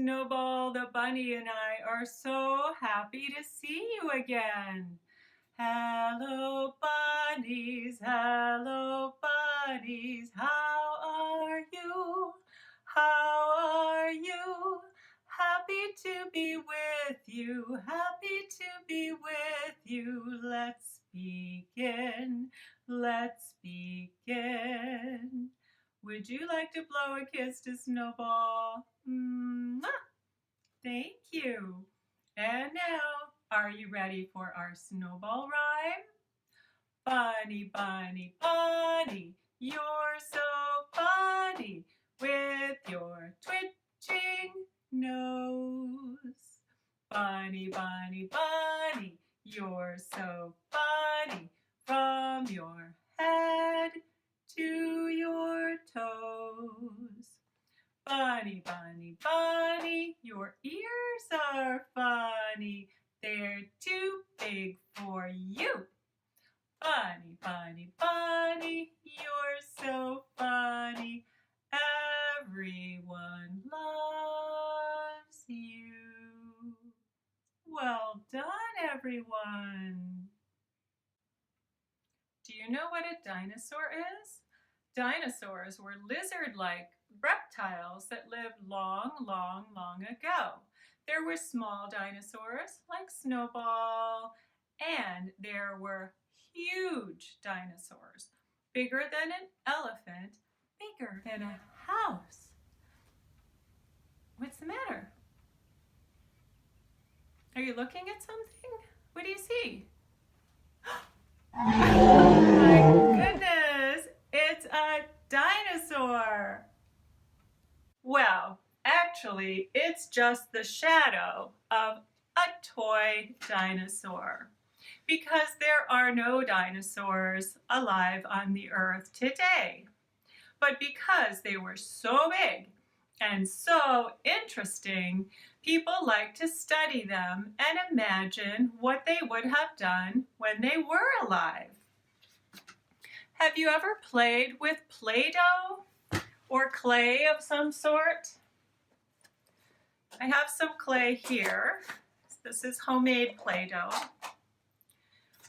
Snowball the bunny and I are so happy to see you again. Hello bunnies, how are you? How are you? Happy to be with you, happy to be with you. Let's begin, let's begin. Would you like to blow a kiss to Snowball? Mwah! Thank you. And now, are you ready for our Snowball rhyme? Bunny, bunny, bunny, you're so funny with your twitching nose. Bunny, bunny, bunny, you're so funny from your head to your toes. Bunny, bunny, bunny, your ears are funny. They're too big for you. Bunny, bunny, bunny, you're so funny. Everyone loves you. Well done, everyone. Do you know what a dinosaur is? Dinosaurs were lizard-like reptiles that lived long, long, long ago. There were small dinosaurs like Snowball, and there were huge dinosaurs, bigger than an elephant, bigger than a house. What's the matter? Are you looking at something? What do you see? Oh my goodness, it's a dinosaur. Well, actually, it's just the shadow of a toy dinosaur, because there are no dinosaurs alive on the earth today. But because they were so big and so interesting, people like to study them and imagine what they would have done when they were alive. Have you ever played with Play-Doh or clay of some sort? I have some clay here. This is homemade Play-Doh.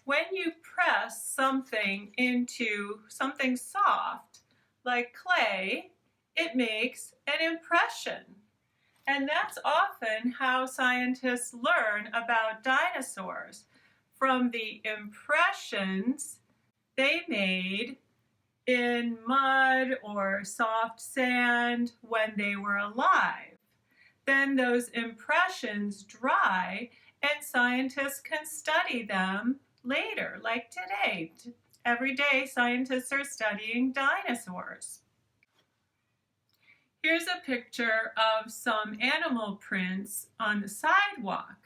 When you press something into something soft, like clay, it makes an impression. And that's often how scientists learn about dinosaurs, from the impressions they made in mud or soft sand when they were alive. Then those impressions dry and scientists can study them later, like today. Every day scientists are studying dinosaurs. Here's a picture of some animal prints on the sidewalk.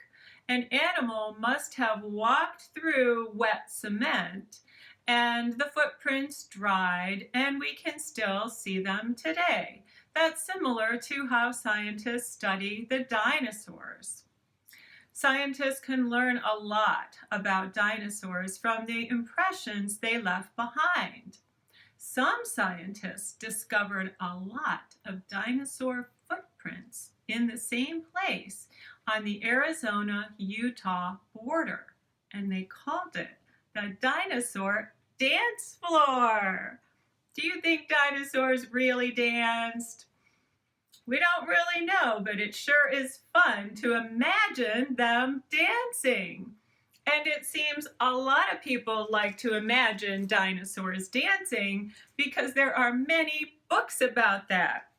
An animal must have walked through wet cement, and the footprints dried, and we can still see them today. That's similar to how scientists study the dinosaurs. Scientists can learn a lot about dinosaurs from the impressions they left behind. Some scientists discovered a lot of dinosaur footprints in the same place on the Arizona-Utah border, and they called it the Dinosaur Dance Floor. Do you think dinosaurs really danced? We don't really know, but it sure is fun to imagine them dancing. And it seems a lot of people like to imagine dinosaurs dancing because there are many books about that.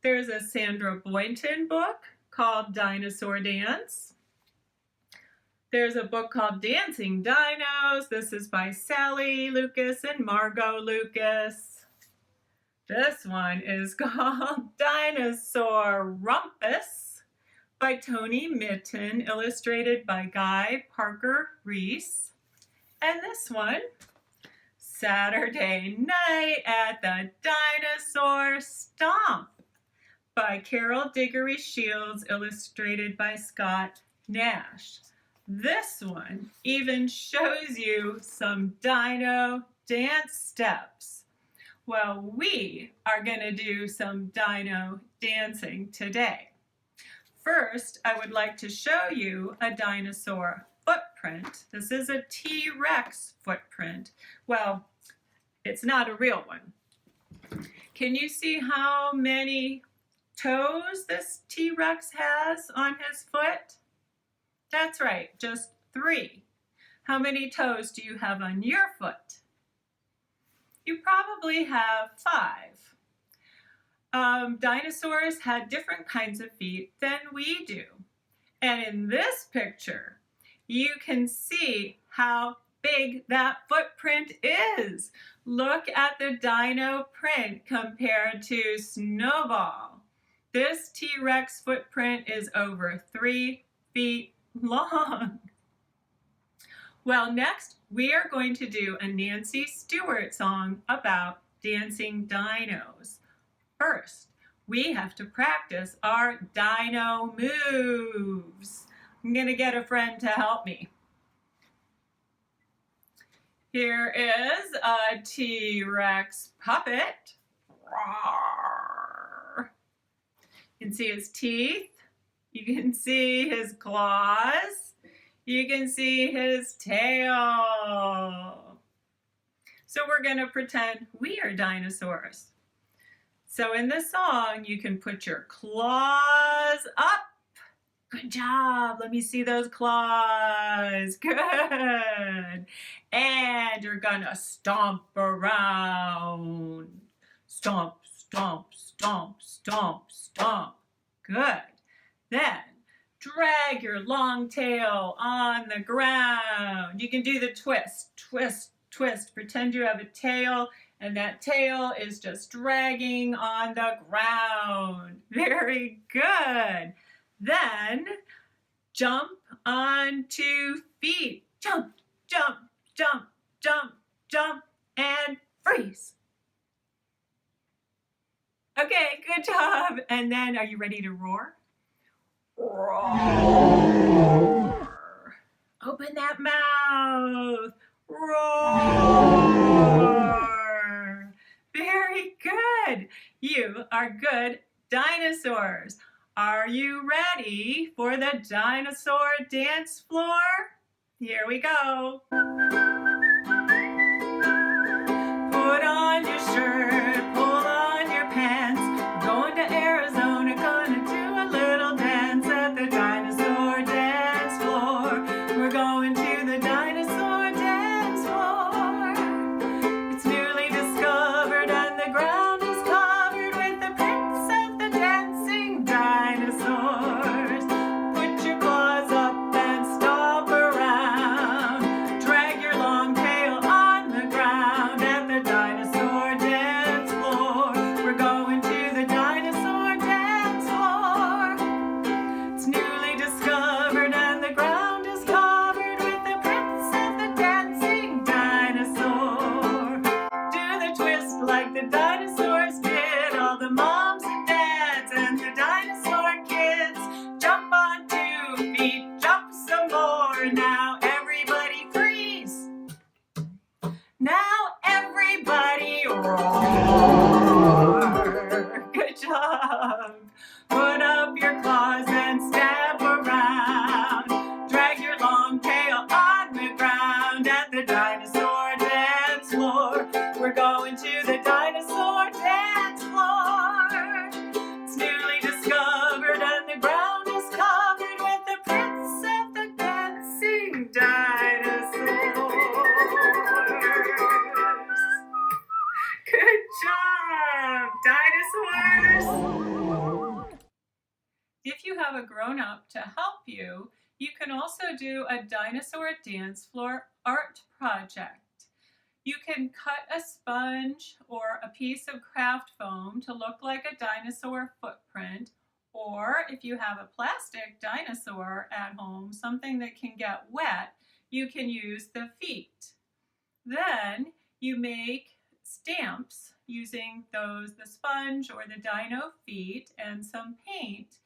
There's a Sandra Boynton book called Dinosaur Dance. There's a book called Dancing Dinos. This is by Sally Lucas and Margot Lucas. This one is called Dinosaur Rumpus by Tony Mitton, illustrated by Guy Parker Reese. And this one, Saturday Night at the Dinosaur Stomp by Carol Diggory Shields, illustrated by Scott Nash. This one even shows you some dino dance steps. Well, we are going to do some dino dancing today. First, I would like to show you a dinosaur footprint. This is a T-Rex footprint. Well, it's not a real one. Can you see how many toes this T-Rex has on his foot? That's right, just 3. How many toes do you have on your foot? You probably have 5. Dinosaurs had different kinds of feet than we do. And in this picture, you can see how big that footprint is. Look at the dino print compared to Snowball. This T-Rex footprint is over 3 feet long. Well, next we are going to do a Nancy Stewart song about dancing dinos. First, we have to practice our Dino Moves. I'm going to get a friend to help me. Here is a T-Rex puppet. Roar. You can see his teeth. You can see his claws. You can see his tail. So we're going to pretend we are dinosaurs. So in the song, you can put your claws up. Good job. Let me see those claws. Good. And you're going to stomp around. Stomp, stomp, stomp, stomp, stomp. Good. Then drag your long tail on the ground. You can do the twist, twist, twist. Pretend you have a tail, and that tail is just dragging on the ground. Very good. Then jump on 2 feet. Jump, jump, jump, jump, jump, and freeze. Okay, good job. And then are you ready to roar? Roar. Open that mouth. Roar. Very good. You are good dinosaurs. Are you ready for the dinosaur dance floor? Here we go. Put on your shirt, pull on your pants. We're going to Arizona, gonna do a little dance at the dinosaur dance floor. We're going to the dinosaur dance floor. It's newly discovered and the ground is covered with the prints of the dancing dinosaurs. Put your claws up and stomp around. Drag your long tail on the ground at the dinosaur dance floor. We're going to the dinosaur dance floor. It's newly discovered and the ground is covered with the prints of the dancing dinosaur. Do the twist like the dinosaurs did. All the moms and dads and the dinosaur kids. Jump on 2 feet, jump some more. Now everybody freeze. Now everybody roar. Good job. Put up your claws and stamp around. Drag your long tail on the ground at the dinosaur dance floor. We're going to the dinosaur dance floor. It's newly discovered and the ground is covered with the prints of the dancing dinosaurs. Good job, dinosaurs! If you have a grown-up to help you, you can also do a dinosaur dance floor art project. You can cut a sponge or a piece of craft foam to look like a dinosaur footprint, or if you have a plastic dinosaur at home, something that can get wet, you can use the feet. Then you make stamps using the sponge or the dino feet and some paint.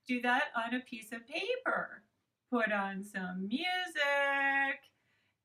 Do that on a piece of paper. Put on some music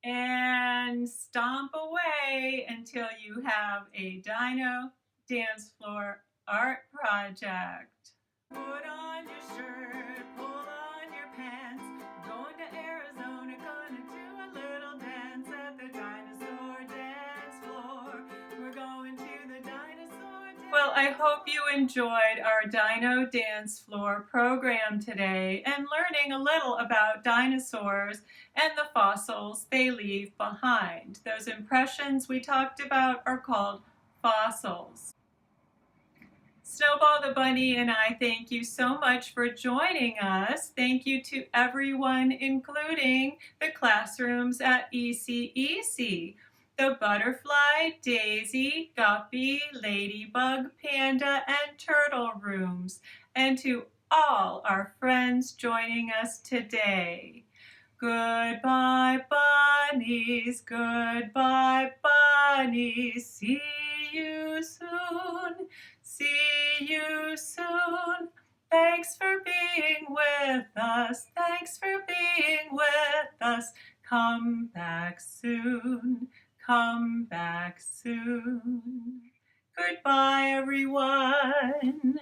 and stomp away until you have a dino dance floor art project. Put on your shirt, pull on your pants. We're going to Arizona, gonna do a little dance at the Dinosaur Dance floor. We're going to the Dinosaur Dance. Well, I hope you enjoyed our Dino Dance Floor program today and learning a little about dinosaurs and the fossils they leave behind. Those impressions we talked about are called fossils. Snowball the Bunny and I thank you so much for joining us. Thank you to everyone, including the classrooms at ECEC, the Butterfly, Daisy, Guppy, Ladybug, Panda, and Turtle rooms, and to all our friends joining us today. Goodbye, bunnies, goodbye, bunnies, see you soon. See you soon. Thanks for being with us. Thanks for being with us. Come back soon. Come back soon. Goodbye, everyone.